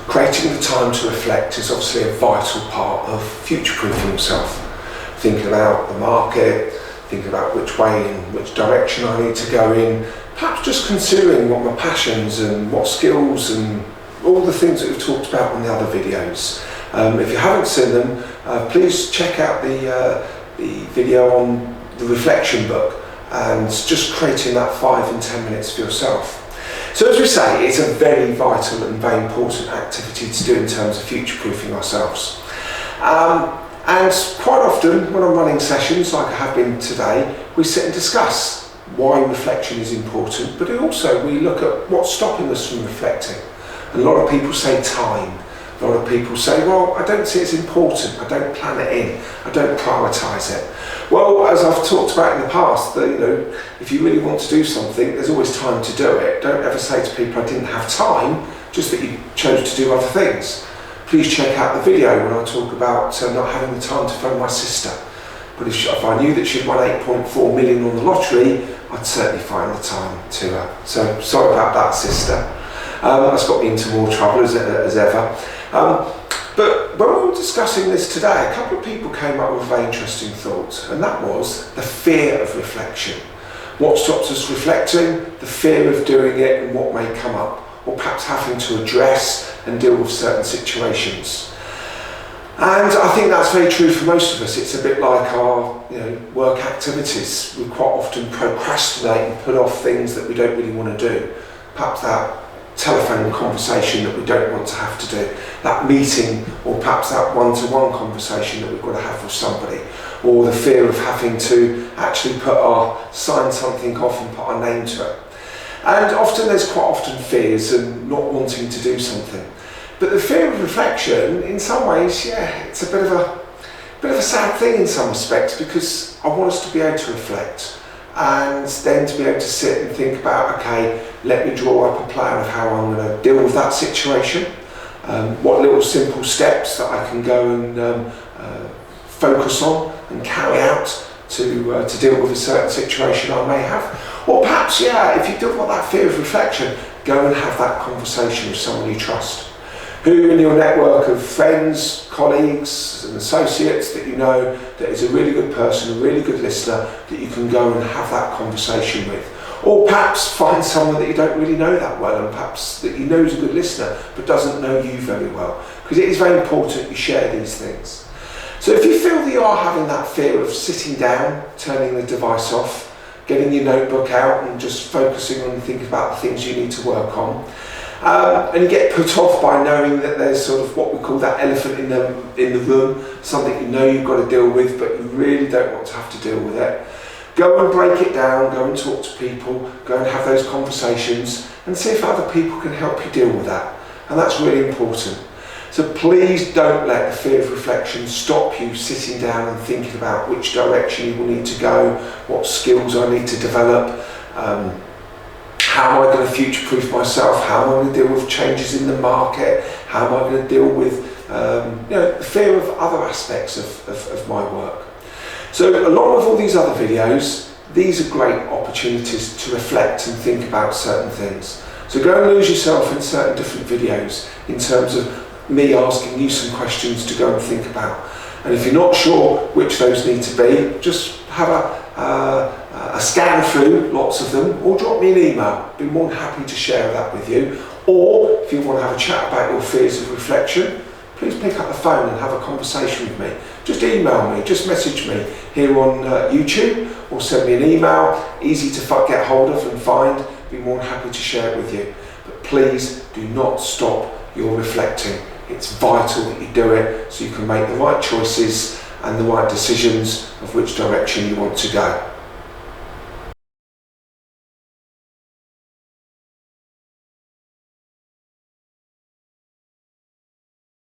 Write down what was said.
creating the time to reflect is obviously a vital part of future-proofing yourself. Thinking about the market, thinking about which way and which direction I need to go in, perhaps just considering what my passions and what skills and all the things that we've talked about in the other videos. If you haven't seen them, please check out the video on the reflection book and just creating that 5 and 10 minutes for yourself. So as we say, it's a very vital and very important activity to do in terms of future-proofing ourselves. And quite often when I'm running sessions like I have been today, we sit and discuss why reflection is important, but also we look at what's stopping us from reflecting. A lot of people say time. A lot of people say, well, I don't see it's important, I don't plan it in, I don't prioritise it. Well, as I've talked about in the past, that, if you really want to do something, there's always time to do it. Don't ever say to people, I didn't have time, just that you chose to do other things. Please check out the video when I talk about not having the time to phone my sister. But if I knew that she'd won 8.4 million on the lottery, I'd certainly find the time to her. So sorry about that, sister. That's got me into more trouble as ever. But when we were discussing this today, a couple of people came up with a very interesting thought, and that was the fear of reflection. What stops us reflecting? The fear of doing it and what may come up, or perhaps having to address and deal with certain situations. And I think that's very true for most of us. It's a bit like our work activities. We quite often procrastinate and put off things that we don't really want to do. Perhaps that telephone conversation that we don't want to have to do, that meeting, or perhaps that one-to-one conversation that we've got to have with somebody, or the fear of having to actually sign something off and put our name to it. And there's quite often fears and not wanting to do something. But the fear of reflection, in some ways, it's a bit of a sad thing in some respects, because I want us to be able to reflect and then to be able to sit and think about, okay, let me draw up a plan of how I'm going to deal with that situation, what little simple steps that I can go and focus on and carry out to deal with a certain situation I may have. Or perhaps, if you don't want that fear of reflection, go and have that conversation with someone you trust, who in your network of friends, colleagues and associates that you know that is a really good person, a really good listener, that you can go and have that conversation with. Or perhaps find someone that you don't really know that well, and perhaps that you know is a good listener but doesn't know you very well, because it is very important you share these things. So if you feel that you are having that fear of sitting down, turning the device off, getting your notebook out and just focusing on thinking about the things you need to work on, and you get put off by knowing that there's sort of what we call that elephant in the room, something you know you've got to deal with but you really don't want to have to deal with it, go and break it down, go and talk to people, go and have those conversations and see if other people can help you deal with that. And that's really important. So please don't let the fear of reflection stop you sitting down and thinking about which direction you will need to go, what skills I need to develop, how am I going to future-proof myself, how am I going to deal with changes in the market, how am I going to deal with the fear of other aspects of my work. So along with all these other videos, these are great opportunities to reflect and think about certain things. So go and lose yourself in certain different videos in terms of me asking you some questions to go and think about. And if you're not sure which those need to be, just have a scan through lots of them, or drop me an email. I'd be more than happy to share that with you. Or if you want to have a chat about your fears of reflection, please pick up the phone and have a conversation with me. Just email me, just message me here on YouTube, or send me an email, easy to get hold of and find. I'd be more than happy to share it with you. But please do not stop your reflecting. It's vital that you do it so you can make the right choices and the right decisions of which direction you want to go.